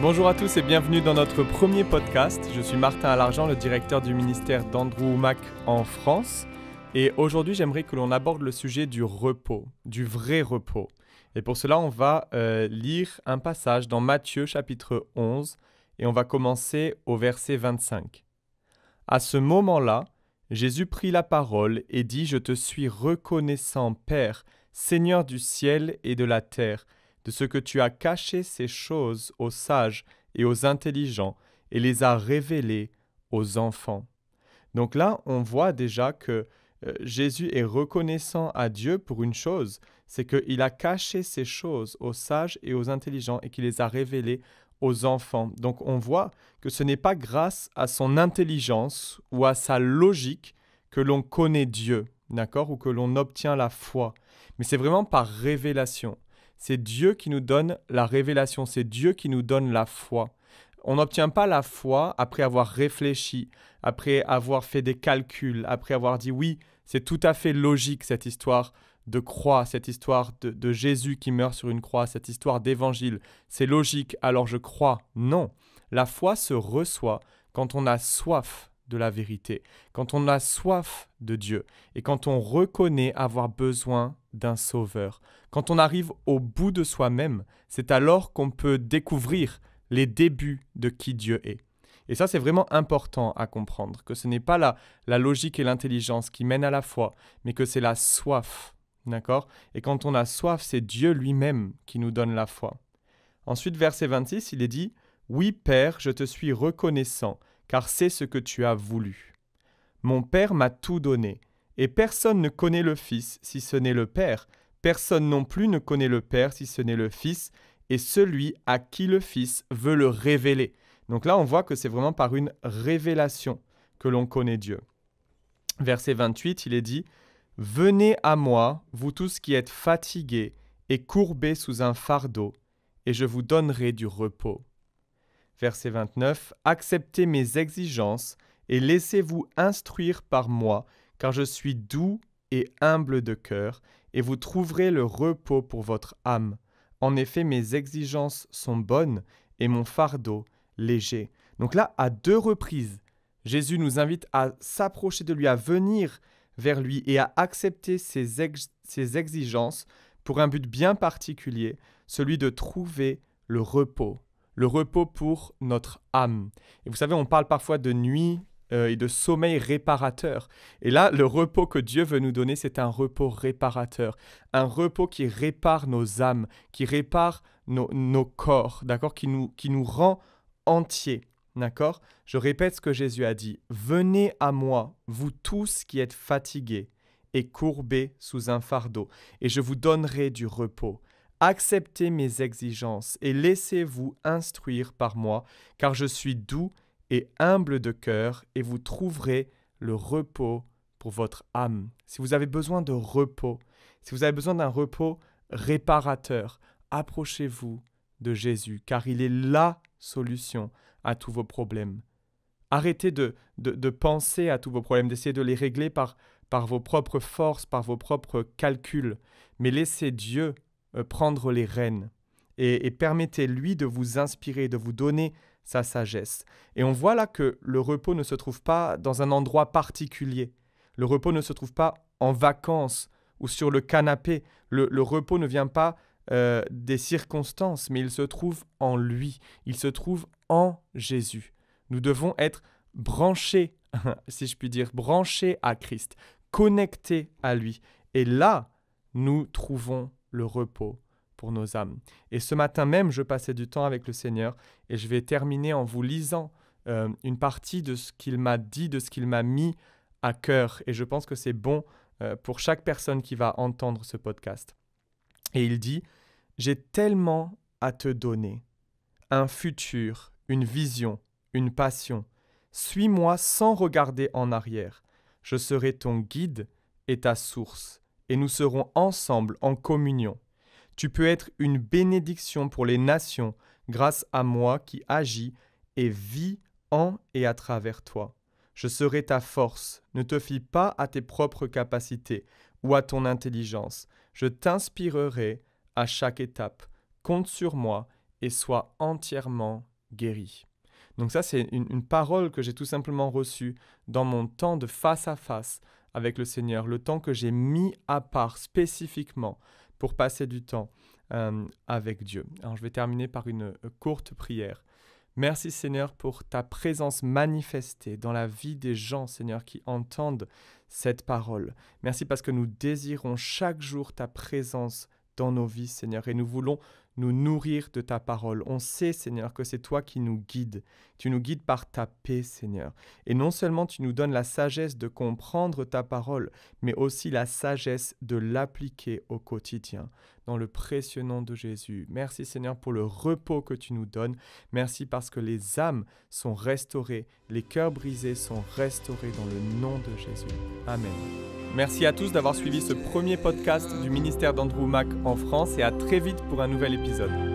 Bonjour à tous et bienvenue dans notre premier podcast. Je suis Martin Alargent, le directeur du ministère d'Andrew Wommack en France. Et aujourd'hui, j'aimerais que l'on aborde le sujet du repos, du vrai repos. Et pour cela, on va lire un passage dans Matthieu chapitre 11 et on va commencer au verset 25. À ce moment-là, Jésus prit la parole et dit « Je te suis reconnaissant, Père, Seigneur du ciel et de la terre, de ce que tu as caché ces choses aux sages et aux intelligents et les as révélées aux enfants. » Donc là, on voit déjà que Jésus est reconnaissant à Dieu pour une chose, c'est qu'il a caché ces choses aux sages et aux intelligents et qu'il les a révélées aux enfants. Donc on voit que ce n'est pas grâce à son intelligence ou à sa logique que l'on connaît Dieu, d'accord, ou que l'on obtient la foi, mais c'est vraiment par révélation. C'est Dieu qui nous donne la révélation, c'est Dieu qui nous donne la foi. On n'obtient pas la foi après avoir réfléchi, après avoir fait des calculs, après avoir dit oui, c'est tout à fait logique cette histoire de croix, cette histoire de Jésus qui meurt sur une croix, cette histoire d'évangile. C'est logique, alors je crois. Non, la foi se reçoit quand on a soif de la vérité, quand on a soif de Dieu et quand on reconnaît avoir besoin d'un sauveur. Quand on arrive au bout de soi-même, c'est alors qu'on peut découvrir les débuts de qui Dieu est. Et ça, c'est vraiment important à comprendre, que ce n'est pas la logique et l'intelligence qui mènent à la foi, mais que c'est la soif, d'accord ? Et quand on a soif, c'est Dieu lui-même qui nous donne la foi. Ensuite, verset 26, il est dit « Oui, Père, je te suis reconnaissant, car c'est ce que tu as voulu. Mon Père m'a tout donné, et personne ne connaît le Fils si ce n'est le Père. Personne non plus ne connaît le Père si ce n'est le Fils, et celui à qui le Fils veut le révéler. » Donc là, on voit que c'est vraiment par une révélation que l'on connaît Dieu. Verset 28, il est dit « Venez à moi, vous tous qui êtes fatigués et courbés sous un fardeau, et je vous donnerai du repos. » Verset 29, « Acceptez mes exigences et laissez-vous instruire par moi, car je suis doux et humble de cœur, et vous trouverez le repos pour votre âme. En effet, mes exigences sont bonnes et mon fardeau léger. » Donc là, à 2 reprises, Jésus nous invite à s'approcher de lui, à venir vers lui et à accepter ses exigences pour un but bien particulier, celui de trouver le repos pour notre âme. Et vous savez, on parle parfois de nuit et de sommeil réparateur. Et là, le repos que Dieu veut nous donner, c'est un repos réparateur, un repos qui répare nos âmes, qui répare nos corps, d'accord, qui nous rend entiers, d'accord. Je répète ce que Jésus a dit. « Venez à moi, vous tous qui êtes fatigués et courbés sous un fardeau, et je vous donnerai du repos. Acceptez mes exigences et laissez-vous instruire par moi, car je suis doux et humble de cœur, et vous trouverez le repos pour votre âme. » Si vous avez besoin de repos, si vous avez besoin d'un repos réparateur, approchez-vous de Jésus, car il est la solution à tous vos problèmes. Arrêtez de penser à tous vos problèmes, d'essayer de les régler par vos propres forces, par vos propres calculs, mais laissez Dieu prendre les rênes et permettez-lui de vous inspirer, de vous donner sa sagesse. Et on voit là que le repos ne se trouve pas dans un endroit particulier. Le repos ne se trouve pas en vacances ou sur le canapé. Le repos ne vient pas des circonstances, mais il se trouve en lui. Il se trouve en Jésus. Nous devons être branchés, si je puis dire, branchés à Christ, connectés à lui. Et là, nous trouvons le repos pour nos âmes. Et ce matin même, je passais du temps avec le Seigneur et je vais terminer en vous lisant une partie de ce qu'il m'a dit, de ce qu'il m'a mis à cœur. Et je pense que c'est bon pour chaque personne qui va entendre ce podcast. Et il dit « J'ai tellement à te donner, un futur, une vision, une passion. Suis-moi sans regarder en arrière. Je serai ton guide et ta source, et nous serons ensemble en communion. Tu peux être une bénédiction pour les nations grâce à moi qui agis et vis en et à travers toi. Je serai ta force. Ne te fie pas à tes propres capacités ou à ton intelligence. Je t'inspirerai à chaque étape. Compte sur moi et sois entièrement guéri. Donc ça, c'est une parole que j'ai tout simplement reçue dans mon temps de face à face avec le Seigneur, le temps que j'ai mis à part spécifiquement pour passer du temps avec Dieu. Alors je vais terminer par une courte prière. Merci Seigneur pour ta présence manifestée dans la vie des gens, Seigneur, qui entendent cette parole. Merci parce que nous désirons chaque jour ta présence dans nos vies, Seigneur, et nous voulons nous nourrir de ta parole. On sait, Seigneur, que c'est toi qui nous guides. Tu nous guides par ta paix, Seigneur. Et non seulement tu nous donnes la sagesse de comprendre ta parole, mais aussi la sagesse de l'appliquer au quotidien. Dans le précieux nom de Jésus. Merci, Seigneur, pour le repos que tu nous donnes. Merci parce que les âmes sont restaurées, les cœurs brisés sont restaurés dans le nom de Jésus. Amen. Merci à tous d'avoir suivi ce premier podcast du ministère d'Andrew Mack en France et à très vite pour un nouvel épisode.